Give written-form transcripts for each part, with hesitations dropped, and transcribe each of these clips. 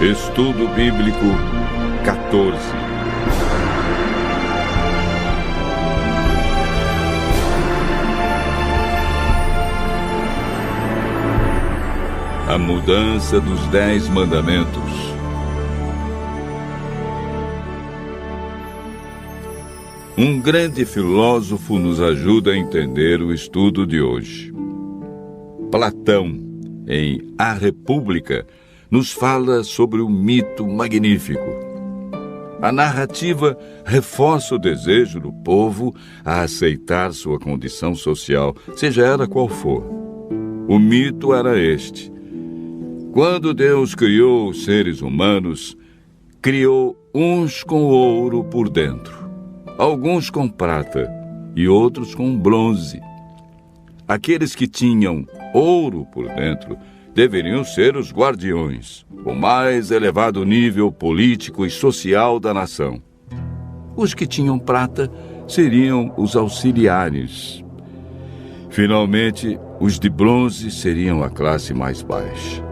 Estudo Bíblico 14. A mudança dos 10 mandamentos. Um grande filósofo nos ajuda a entender o estudo de hoje. Platão, em A República, nos fala sobre o mito magnífico. A narrativa reforça o desejo do povo a aceitar sua condição social, seja ela qual for. O mito era este: quando Deus criou os seres humanos, criou uns com ouro por dentro, alguns com prata e outros com bronze. Aqueles que tinham ouro por dentro deveriam ser os guardiões, o mais elevado nível político e social da nação. Os que tinham prata seriam os auxiliares. Finalmente, os de bronze seriam a classe mais baixa.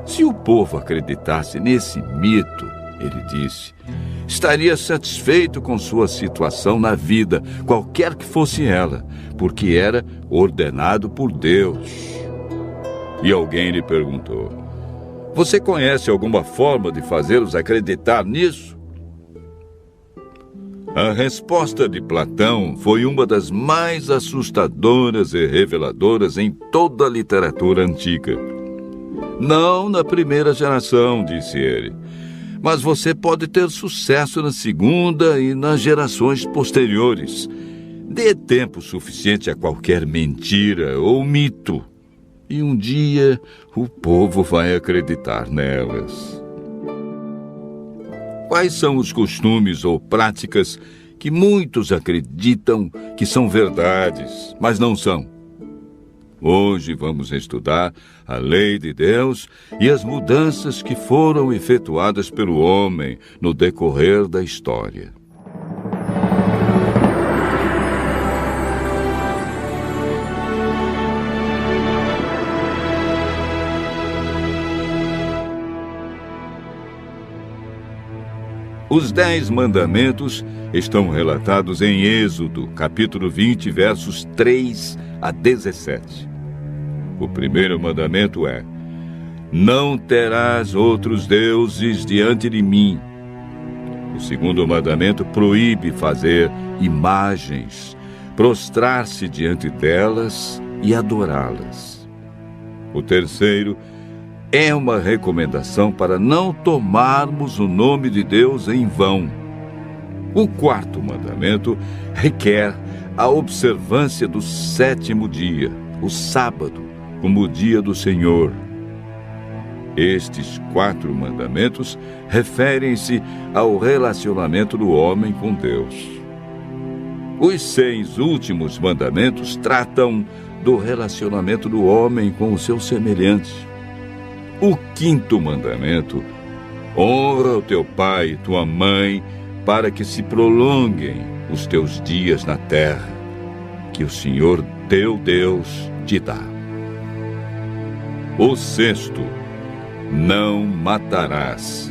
Se o povo acreditasse nesse mito, ele disse, estaria satisfeito com sua situação na vida, qualquer que fosse ela, porque era ordenado por Deus. E alguém lhe perguntou: você conhece alguma forma de fazê-los acreditar nisso? A resposta de Platão foi uma das mais assustadoras e reveladoras em toda a literatura antiga. Não na primeira geração, disse ele, mas você pode ter sucesso na segunda e nas gerações posteriores. Dê tempo suficiente a qualquer mentira ou mito, e um dia o povo vai acreditar nelas. Quais são os costumes ou práticas que muitos acreditam que são verdades, mas não são? Hoje vamos estudar a lei de Deus e as mudanças que foram efetuadas pelo homem no decorrer da história. Os 10 mandamentos estão relatados em Êxodo, capítulo 20, versos 3 a 17. O primeiro mandamento é: não terás outros deuses diante de mim. O segundo mandamento proíbe fazer imagens, prostrar-se diante delas e adorá-las. O terceiro é uma recomendação para não tomarmos o nome de Deus em vão. O quarto mandamento requer a observância do 7º dia, o sábado, como o dia do Senhor. Estes 4 mandamentos referem-se ao relacionamento do homem com Deus. Os 6 últimos mandamentos tratam do relacionamento do homem com o seu semelhante. O 5º mandamento: honra o teu pai e tua mãe, para que se prolonguem os teus dias na terra, que o Senhor teu Deus te dá. O 6º: não matarás.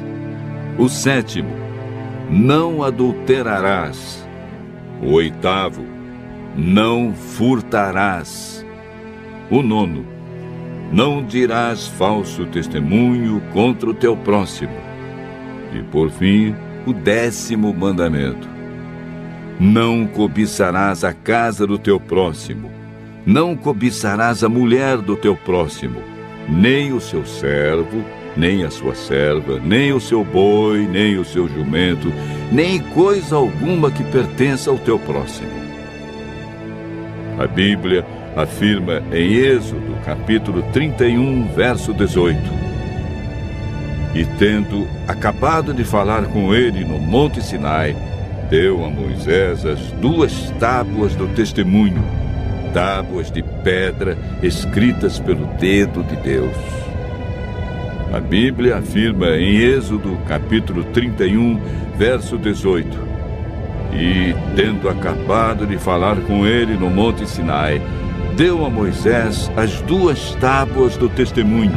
O 7º: não adulterarás. O 8º: não furtarás. O 9º: não dirás falso testemunho contra o teu próximo. E por fim, o 10º mandamento: não cobiçarás a casa do teu próximo, não cobiçarás a mulher do teu próximo, nem o seu servo, nem a sua serva, nem o seu boi, nem o seu jumento, nem coisa alguma que pertença ao teu próximo. A Bíblia afirma em Êxodo, capítulo 31, verso 18: e tendo acabado de falar com ele no Monte Sinai, deu a Moisés as 2 tábuas do testemunho, tábuas de pedra escritas pelo dedo de Deus. A Bíblia afirma em Êxodo, capítulo 31, verso 18: e tendo acabado de falar com ele no Monte Sinai, deu a Moisés as 2 tábuas do testemunho,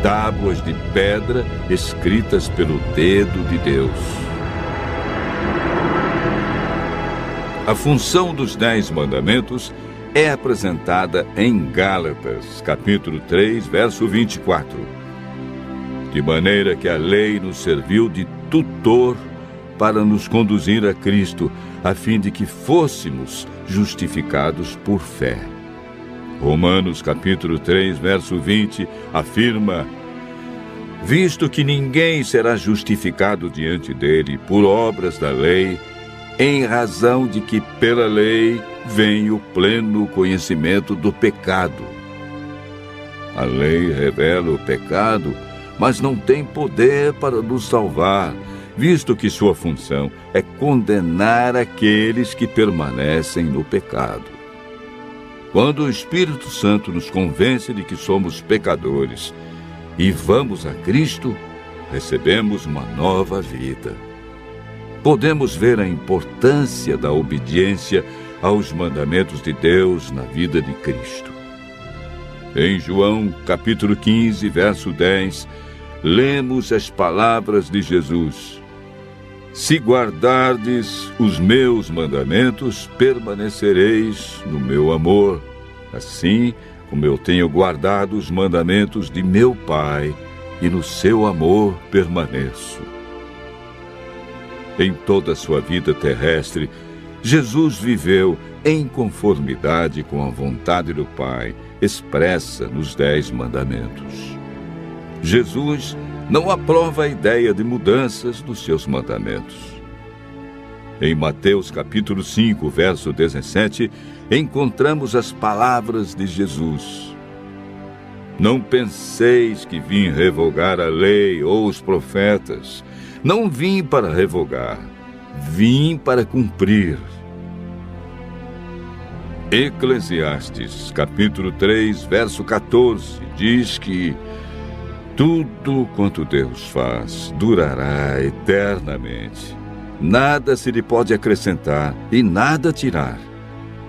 tábuas de pedra escritas pelo dedo de Deus. A função dos 10 mandamentos é apresentada em Gálatas, capítulo 3, verso 24. De maneira que a lei nos serviu de tutor para nos conduzir a Cristo, a fim de que fôssemos justificados por fé. Romanos capítulo 3, verso 20, afirma: visto que ninguém será justificado diante dele por obras da lei, em razão de que pela lei vem o pleno conhecimento do pecado. A lei revela o pecado, mas não tem poder para nos salvar, visto que sua função é condenar aqueles que permanecem no pecado. Quando o Espírito Santo nos convence de que somos pecadores e vamos a Cristo, recebemos uma nova vida. Podemos ver a importância da obediência aos mandamentos de Deus na vida de Cristo. Em João, capítulo 15, verso 10, lemos as palavras de Jesus: se guardardes os meus mandamentos, permanecereis no meu amor, assim como eu tenho guardado os mandamentos de meu Pai, e no seu amor permaneço. Em toda a sua vida terrestre, Jesus viveu em conformidade com a vontade do Pai, expressa nos 10 mandamentos. Jesus não aprova a ideia de mudanças nos seus mandamentos. Em Mateus capítulo 5, verso 17, encontramos as palavras de Jesus: não penseis que vim revogar a lei ou os profetas. Não vim para revogar, vim para cumprir. Eclesiastes, capítulo 3, verso 14, diz que tudo quanto Deus faz durará eternamente. Nada se lhe pode acrescentar e nada tirar.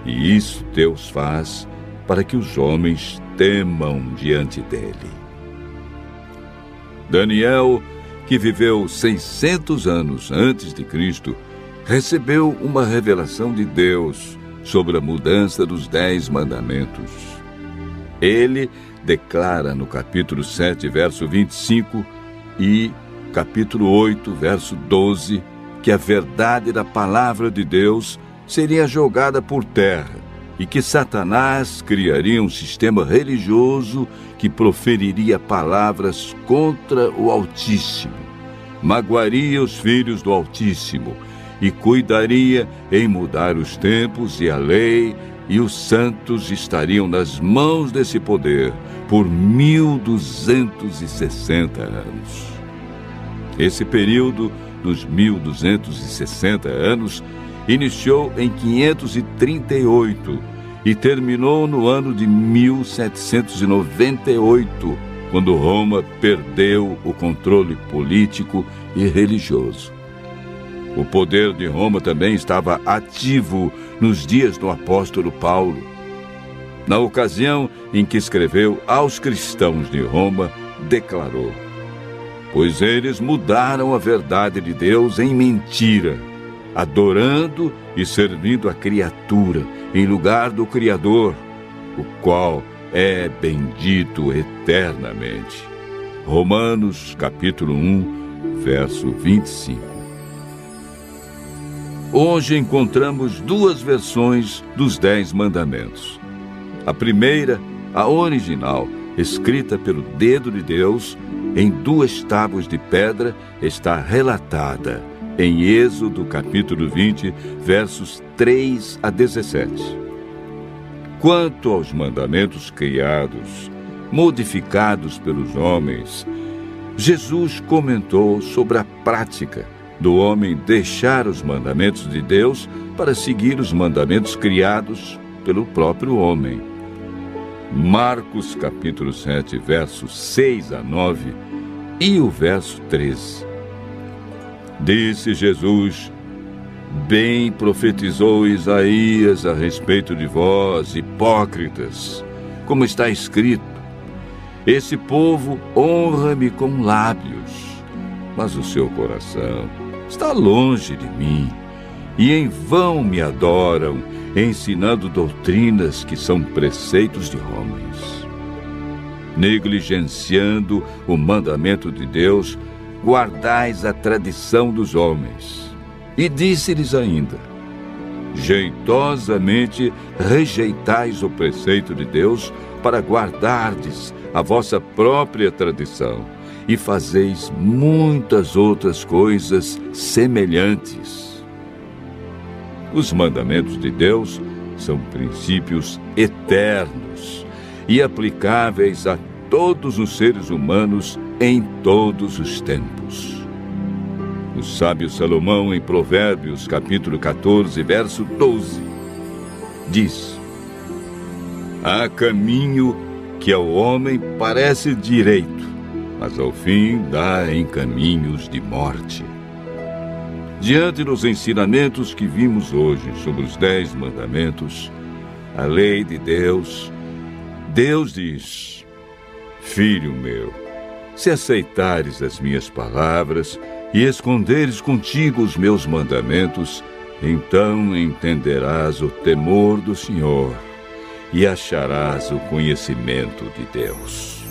E isso Deus faz para que os homens temam diante dele. Daniel, que viveu 600 anos antes de Cristo, recebeu uma revelação de Deus sobre a mudança dos 10 mandamentos. Ele declara no capítulo 7, verso 25 e capítulo 8, verso 12, que a verdade da palavra de Deus seria jogada por terra e que Satanás criaria um sistema religioso que proferiria palavras contra o Altíssimo, magoaria os filhos do Altíssimo e cuidaria em mudar os tempos e a lei, e os santos estariam nas mãos desse poder por 1260 anos. Esse período dos 1260 anos iniciou em 538 e terminou no ano de 1798, quando Roma perdeu o controle político e religioso. O poder de Roma também estava ativo nos dias do apóstolo Paulo. Na ocasião em que escreveu aos cristãos de Roma, declarou: pois eles mudaram a verdade de Deus em mentira, adorando e servindo a criatura em lugar do Criador, o qual é bendito eternamente. Romanos capítulo 1, verso 25. Hoje encontramos 2 versões dos 10 mandamentos. A primeira, a original, escrita pelo dedo de Deus, em 2 tábuas de pedra, está relatada em Êxodo capítulo 20, versos 3 a 17. Quanto aos mandamentos criados, modificados pelos homens, Jesus comentou sobre a prática do homem deixar os mandamentos de Deus para seguir os mandamentos criados pelo próprio homem. Marcos capítulo 7, versos 6 a 9 e o verso 13. Disse Jesus: bem profetizou Isaías a respeito de vós, hipócritas, como está escrito: Esse povo honra-me com lábios, mas o seu coração está longe de mim, e em vão me adoram, ensinando doutrinas que são preceitos de homens. Negligenciando o mandamento de Deus, guardais a tradição dos homens. E disse-lhes ainda: jeitosamente rejeitais o preceito de Deus para guardardes a vossa própria tradição, e fazeis muitas outras coisas semelhantes. Os mandamentos de Deus são princípios eternos e aplicáveis a todos os seres humanos em todos os tempos. O sábio Salomão, em Provérbios, capítulo 14, verso 12, diz: há caminho que ao homem parece direito, mas ao fim dá em caminhos de morte. Diante dos ensinamentos que vimos hoje sobre os 10 mandamentos, a lei de Deus, Deus diz: filho meu, se aceitares as minhas palavras e esconderes contigo os meus mandamentos, então entenderás o temor do Senhor e acharás o conhecimento de Deus.